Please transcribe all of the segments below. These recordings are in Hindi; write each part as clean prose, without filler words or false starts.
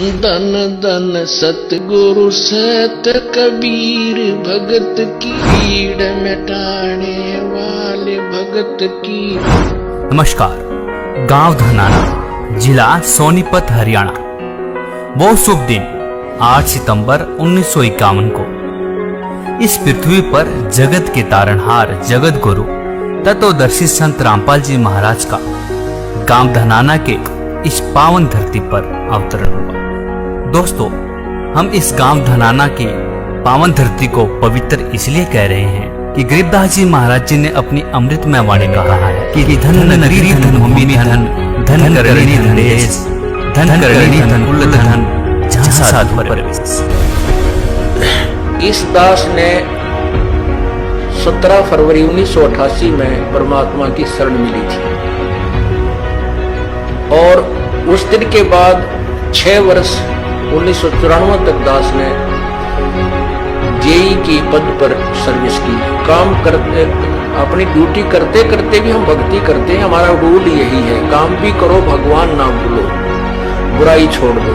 धन धन सतगुरु सत कबीर भगत की भीड़ मिटाने वाले भगत की। नमस्कार। गांव धनाना, जिला सोनीपत, हरियाणा। वो शुभ दिन 8 सितंबर 1951 को इस पृथ्वी पर जगत के तारणहार जगत गुरु तत्वदर्शी संत रामपाल जी महाराज का गांव धनाना के इस पावन धरती पर अवतरण हुआ। दोस्तों, हम इस गांव धनाना की पावन धरती को पवित्र इसलिए कह रहे हैं कि गरीबदास जी महाराज जी ने अपनी अमृतमय वाणी कहा है कि धन नगरी धन भूमि धन, धन करणी धन देश, धन करणी धन कुल धन, जहाँ साधु परवेश। इस दास ने 17 फरवरी 1988 में परमात्मा की शरण मिली थी और उस दिन के बाद 6 वर्ष 1994 तक दास ने जेई की पद पर सर्विस की। काम करते, अपनी ड्यूटी करते करते भी हम भक्ति करते हैं। हमारा रूल यही है, काम भी करो, भगवान ना भूलो, बुराई छोड़ दो।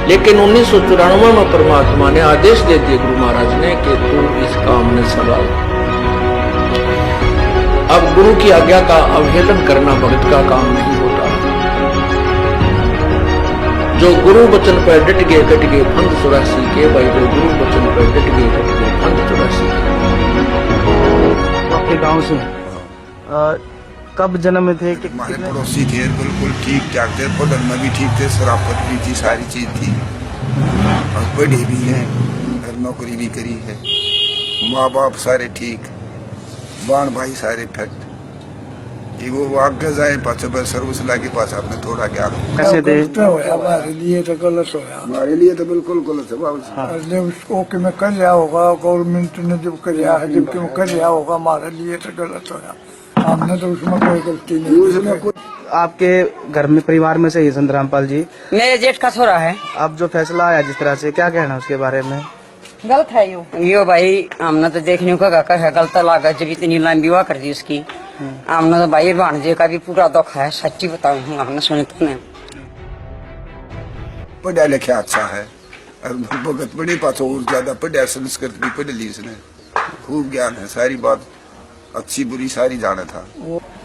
लेकिन 1994 में परमात्मा ने आदेश दे दिए गुरु महाराज ने कि तू इस काम में संभाल। अब गुरु की आज्ञा का अवहेलन करना भक्त का काम नहीं होता। जो गुरु वचन पर डट गए कट गए फंद 84 के। भाई जो गुरु वचन पर डट गए कट गए फंद 84 के। आपके गांव से कब जन्म में थे? हमारे पड़ोसी थे, बिल्कुल ठीक ठाक थे, पढ़ने में भी ठीक थे, शराफत भी थी, सारी चीज थी और पढ़े भी हैं, घर नौकरी भी करी है, माँ बाप सारे ठीक, बाण भाई सारे फिट। वो आगे जाए पास सर्विस लाके पास आपने थोड़ा क्या कैसे थे? हमारे लिए तो गलत होया, हमारे लिए तो बिल्कुल गलत है बाबू। जब उसको कि मैं कर लिया होगा, गवर्नमेंट ने जब कर लिया है, जबकि मैं कर लिया होगा, हमारे लिए तो गलत होया। हमने तो उसमें कोई गलती नहीं की। आपके घर में परिवार में से ही संत रामपाल जी मेरे जेठ का छोरा है। अब जो फैसला आया जिस तरह से, क्या कहना उसके बारे में? गलत है यो भाई, हमने तो देखने को है गलत लगा। जब इतनी लंबी हुआ कर दी उसकी, हमने तो भाई भाणजे का भी पूरा दुख है। सच्ची बताऊं, हमने सुनी तो नहीं। पढ़ा लिखा अच्छा है और भगत बड़ी पास और ज्यादा पढ़ा, संस्कृत भी पढ़ ली उसने, खूब ज्ञान है, सारी बात अच्छी बुरी सारी जाना था।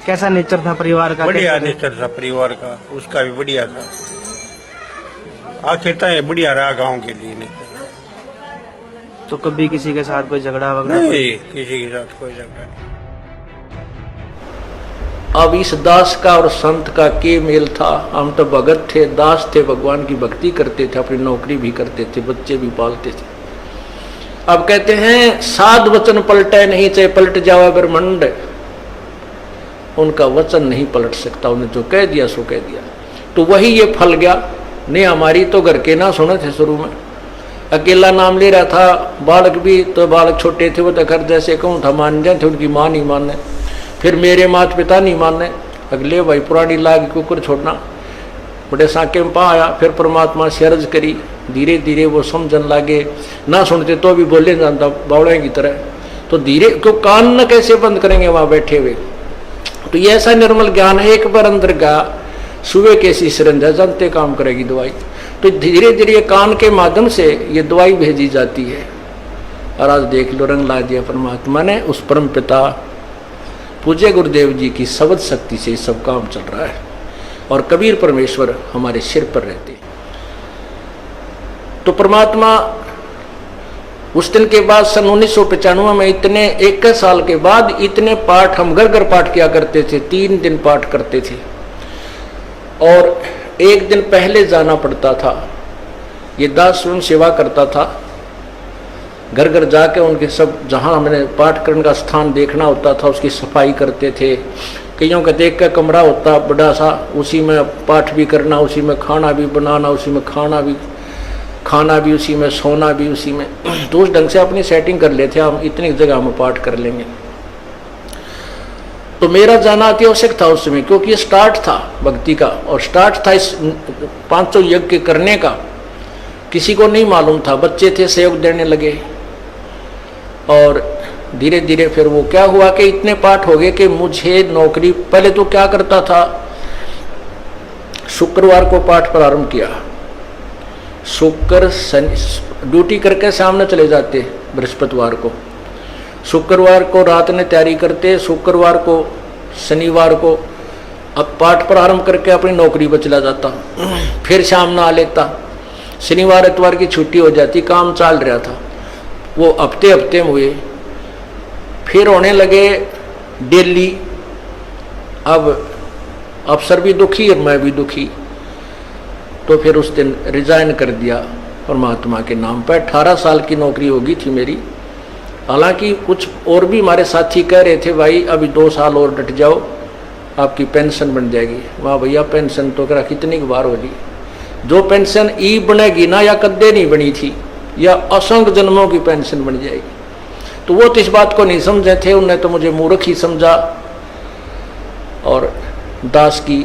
कैसा नेचर था परिवार का? बढ़िया नेचर था परिवार का, उसका भी बढ़िया था। आखिर तक बढ़िया रहा गांव के लिए। नेचर तो कभी किसी के साथ कोई झगड़ा वगैरह? नहीं, किसी के साथ कोई झगड़ा नहीं। अब इस दास का और संत का के मेल था। हम तो भगत थे, दास थे, भगवान की भक्ति करते थे, अपनी नौकरी भी करते थे, बच्चे भी पालते थे। अब कहते हैं साध वचन पलटे नहीं, चाहे पलट जावा ब्रह्मंड। उनका वचन नहीं पलट सकता, उन्हें जो कह दिया सो कह दिया। तो वही ये फल गया। नहीं हमारी तो घर के ना सुने थे, शुरू में अकेला नाम ले रहा था। बालक भी तो बालक छोटे थे, वो तो घर जैसे कहूँ था मान जाए थे, उनकी माँ नहीं मानने, फिर मेरे माता पिता नहीं मानने। अगले भाई पुरानी लाग कुकर छोड़ना, बड़े साके में पा आया। फिर परमात्मा से अर्ज करी, धीरे धीरे वो समझन लागे। ना सुनते तो भी बोले जानता बावड़े की तरह। तो धीरे क्यों कान न कैसे बंद करेंगे वहां बैठे हुए। तो ये ऐसा निर्मल ज्ञान है, एक बार अंदर गया सुबह कैसी सिरंजा जानते काम करेगी दवाई। तो धीरे धीरे कान के माध्यम से ये दवाई भेजी जाती है। और आज देख लो रंग ला दिया परमात्मा ने। उस परम पिता पूज्य गुरुदेव जी की शब्द शक्ति से सब काम चल रहा है और कबीर परमेश्वर हमारे सिर पर रहते हैं। तो परमात्मा उस दिन के बाद सन 1995 में इतने 21 साल के बाद इतने पाठ हम घर घर पाठ किया करते थे। 3 दिन पाठ करते थे और 1 दिन पहले जाना पड़ता था। ये दास स्वयं सेवा करता था, घर घर जाके उनके सब जहाँ हमने पाठ करने का स्थान देखना होता था उसकी सफाई करते थे। कईयों का देख का कमरा होता बड़ा सा, उसी में पाठ भी करना, उसी में खाना भी बनाना, उसी में खाना भी उसी में, सोना भी उसी में। तो उस ढंग से अपनी सेटिंग कर लेते हम, इतनी जगह में पाठ कर लेंगे। तो मेरा जाना अति आवश्यक था उस समय, क्योंकि ये स्टार्ट था भक्ति का और स्टार्ट था इस 500 यज्ञ करने का। किसी को नहीं मालूम था, बच्चे थे सहयोग देने लगे और धीरे धीरे फिर वो क्या हुआ कि इतने पाठ हो गए कि मुझे नौकरी। पहले तो क्या करता था, शुक्रवार को पाठ प्रारंभ किया शुक्र शनि ड्यूटी करके सामने चले जाते बृहस्पतिवार को, शुक्रवार को रात में तैयारी करते, शुक्रवार को शनिवार को अब पाठ प्रारंभ करके अपनी नौकरी पर चला जाता, फिर शाम ना आ लेता, शनिवार इतवार की छुट्टी हो जाती, काम चल रहा था। वो हफ्ते हफ्ते में हुए, फिर होने लगे डेली। अब अफसर भी दुखी और मैं भी दुखी, तो फिर उस दिन रिजाइन कर दिया परमात्मा के नाम पर। 18 साल की नौकरी होगी थी मेरी। हालांकि कुछ और भी हमारे साथी कह रहे थे भाई अभी 2 साल और डट जाओ आपकी पेंशन बन जाएगी। वाह भैया, पेंशन तो करा कितनी बार होगी। जो पेंशन ई बनेगी ना, या कद्दे नहीं बनी थी, या असंख्य जन्मों की पेंशन बन जाएगी। तो वो तो इस बात को नहीं समझे थे, उन्हें तो मुझे मूर्ख ही समझा। और दास की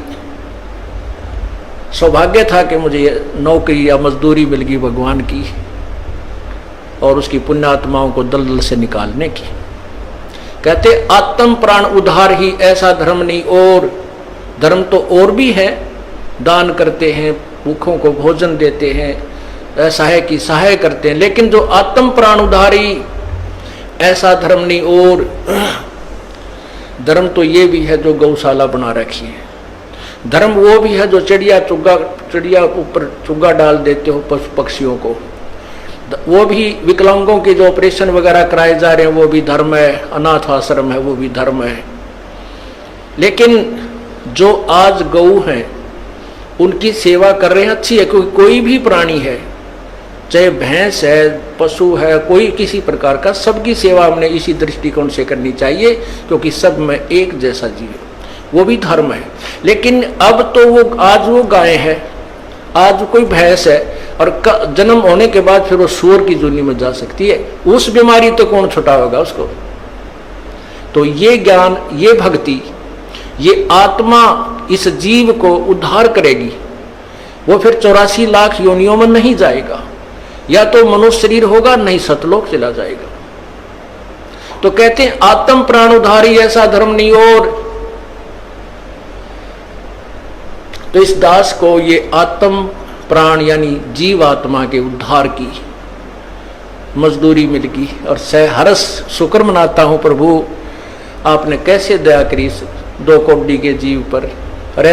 सौभाग्य था कि मुझे नौकरी या मजदूरी मिल गई भगवान की और उसकी पुण्यात्माओं को दलदल से निकालने की। कहते आत्म प्राण उद्धार ही ऐसा धर्म नहीं और। धर्म तो और भी है, दान करते हैं, भूखों को भोजन देते हैं, असहाय की सहाय करते हैं, लेकिन जो आत्म प्राण उद्धारी ऐसा धर्म नहीं और। धर्म तो ये भी है जो गौशाला बना रखी है, धर्म वो भी है जो चिड़िया ऊपर चुग्गा डाल देते हो पशु पक्षियों को, वो भी विकलांगों के जो ऑपरेशन वगैरह कराए जा रहे हैं वो भी धर्म है, अनाथ आश्रम है वो भी धर्म है। लेकिन जो आज गऊ हैं उनकी सेवा कर रहे हैं, अच्छी है, क्योंकि कोई भी प्राणी है, चाहे भैंस है, पशु है, कोई किसी प्रकार का, सबकी सेवा हमने इसी दृष्टिकोण से करनी चाहिए, क्योंकि सब में एक जैसा जीव है, वो भी धर्म है। लेकिन अब तो वो आज वो गाय है, आज कोई भैंस है, और जन्म होने के बाद फिर वो सूअर की जूनी में जा सकती है। उस बीमारी तो कौन छुटाएगा उसको। तो ये ज्ञान, ये भक्ति, ये आत्मा इस जीव को उद्धार करेगी। वो फिर 84 लाख योनियों में नहीं जाएगा, या तो मनुष्य शरीर होगा, नहीं सतलोक चला जाएगा। तो कहते हैं आत्म प्राण उद्धारी ऐसा धर्म नहीं और। तो इस दास को ये आत्म प्राण यानी जीव आत्मा के उद्धार की मजदूरी मिल गई, और सहर्ष शुक्र मनाता हूं प्रभु आपने कैसे दया करी 2 कोटि के जीव पर। और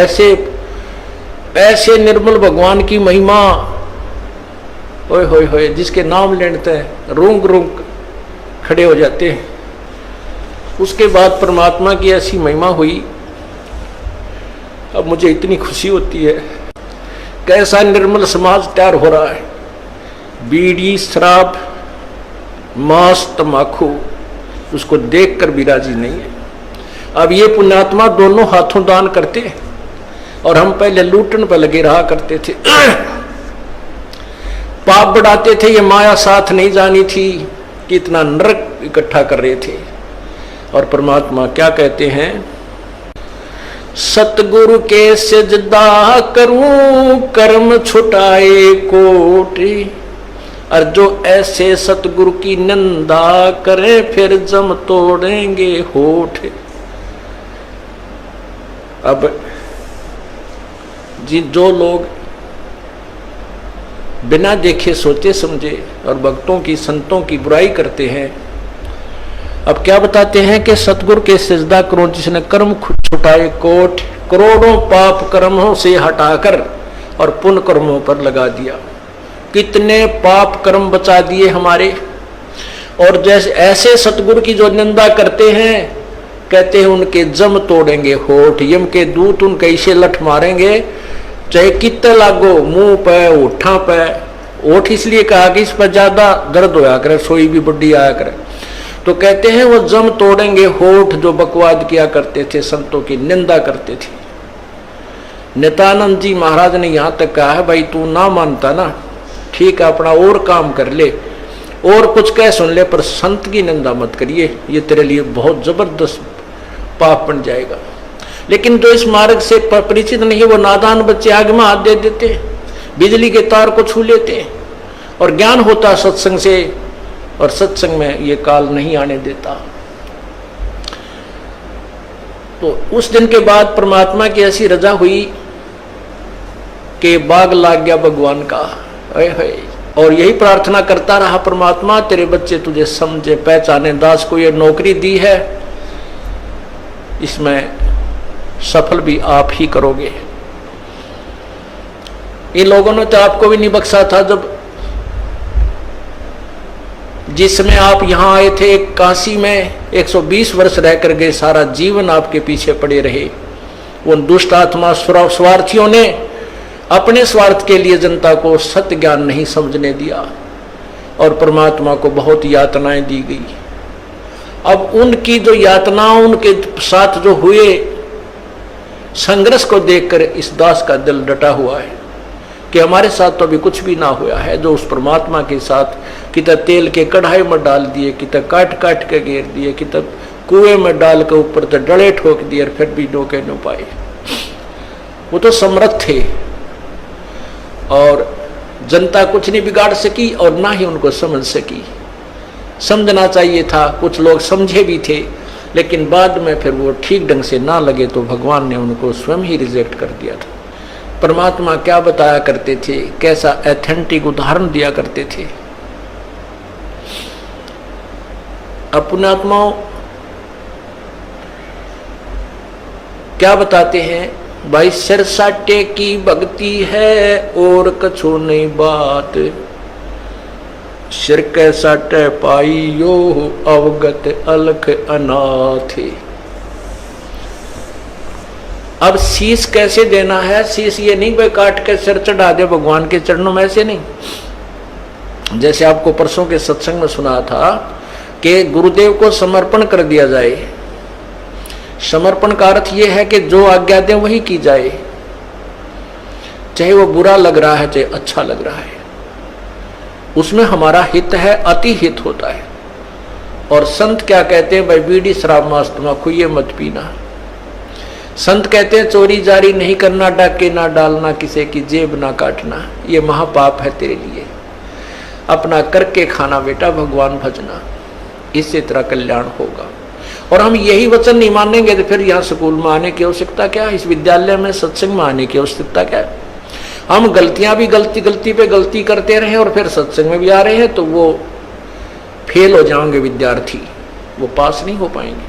ऐसे निर्मल भगवान की महिमा, ओए होए होए, जिसके नाम लेते हैं रूंग रूंग खड़े हो जाते हैं। उसके बाद परमात्मा की ऐसी महिमा हुई, अब मुझे इतनी खुशी होती है। कैसा निर्मल समाज तैयार हो रहा है। बीड़ी, शराब, मांस, तंबाकू, उसको देखकर भी राजी नहीं है। अब ये पुण्यात्मा दोनों हाथों दान करते हैं, और हम पहले लूटन पर लगे रहा करते थे, पाप बढ़ाते थे। ये माया साथ नहीं जानी थी कि इतना नरक इकट्ठा कर रहे थे। और परमात्मा क्या कहते हैं, सतगुरु के सजदा करूं कर्म छुटाए कोटि, और जो ऐसे सतगुरु की निंदा करे फिर जम तोड़ेंगे होठ। अब जो लोग बिना देखे सोचे समझे और भक्तों की संतों की बुराई करते हैं, अब क्या बताते हैं कि सतगुरु के सजदा करो जिसने कर्म छुटाए कोट, करोड़ों पाप कर्मों से हटाकर और पुण्य कर्मों पर लगा दिया। कितने पाप कर्म बचा दिए हमारे। और जैसे ऐसे सतगुरु की जो निंदा करते हैं, कहते हैं उनके जम तोड़ेंगे होठ, यम के दूत उनके इसे लठ मारेंगे, चाहे कितने लागो, मुंह पे, होठा पे। होठ इसलिए कहा कि इस पर ज्यादा दर्द होया करे, सोई भी बुढ़ी आया करे। तो कहते हैं वो जम तोड़ेंगे होठ जो बकवाद किया करते थे, संतों की निंदा करते थे। नित्यानंद जी महाराज ने यहां तक कहा है, भाई तू ना मानता ना, ठीक है अपना और काम कर ले और कुछ कह सुन ले, पर संत की निंदा मत करिए, ये तेरे लिए बहुत जबरदस्त पाप बन जाएगा। लेकिन जो इस मार्ग से परिचित नहीं है, वो नादान बच्चे आग में हाथ दे देते, बिजली के तार को छू लेते, और ज्ञान होता सत्संग से, और सत्संग में ये काल नहीं आने देता। तो उस दिन के बाद परमात्मा की ऐसी रजा हुई कि बाग लाग गया भगवान का। और यही प्रार्थना करता रहा, परमात्मा तेरे बच्चे तुझे समझे पहचाने। दास को ये नौकरी दी है, इसमें सफल भी आप ही करोगे। इन लोगों ने तो आपको भी नहीं बख्शा था, जब जिसमें आप यहां आए थे काशी में 120 वर्ष रहकर गए, सारा जीवन आपके पीछे पड़े रहे। उन दुष्ट आत्मा स्वार्थियों ने अपने स्वार्थ के लिए जनता को सत्य ज्ञान नहीं समझने दिया और परमात्मा को बहुत यातनाएं दी गई। अब उनकी जो यातनाओं, उनके साथ जो हुए संघर्ष को देखकर इस दास का दिल डटा हुआ है कि हमारे साथ तो अभी कुछ भी ना हुआ है। जो उस परमात्मा के साथ कितना तेल के कढ़ाई में डाल दिए, कितना काट काट के घेर दिए, कितना कुएं में डाल के ऊपर तो डले ठोक दिए, और फिर भी डोके न पाए। वो तो समर्थ थे और जनता कुछ नहीं बिगाड़ सकी और ना ही उनको समझ सकी। समझना चाहिए था, कुछ लोग समझे भी थे, लेकिन बाद में फिर वो ठीक ढंग से ना लगे तो भगवान ने उनको स्वयं ही रिजेक्ट कर दिया था। परमात्मा क्या बताया करते थे, कैसा एथेंटिक उदाहरण दिया करते थे। अपने आत्माओं क्या बताते हैं, भाई सिर साटे की भक्ति है और कछु नहीं बात, सिर के साटे पाई यो अवगत अलख अनाथ। अब शीश कैसे देना है, शीश ये नहीं भाई काट के सिर चढ़ा दे भगवान के चरणों में, ऐसे नहीं। जैसे आपको परसों के सत्संग में सुना था कि गुरुदेव को समर्पण कर दिया जाए। समर्पण का अर्थ यह है कि जो आज्ञा दे वही की जाए, चाहे वो बुरा लग रहा है चाहे अच्छा लग रहा है, उसमें हमारा हित है, अति हित होता है। और संत क्या कहते हैं, भाई बीड़ी शराब मांस तम्बाकू ये मत पीना। संत कहते हैं चोरी जारी नहीं करना, डाके ना डालना, किसी की जेब ना काटना, ये महापाप है तेरे लिए। अपना करके खाना बेटा, भगवान भजना, इससे तेरा कल्याण होगा। और हम यही वचन नहीं मानेंगे तो फिर यहाँ स्कूल में आने की आवश्यकता क्या है, इस विद्यालय में सत्संग में आने की आवश्यकता क्या है। हम गलतियां भी गलती पे गलती करते रहे और फिर सत्संग में भी आ रहे हैं तो वो फेल हो जाएंगे विद्यार्थी, वो पास नहीं हो पाएंगे।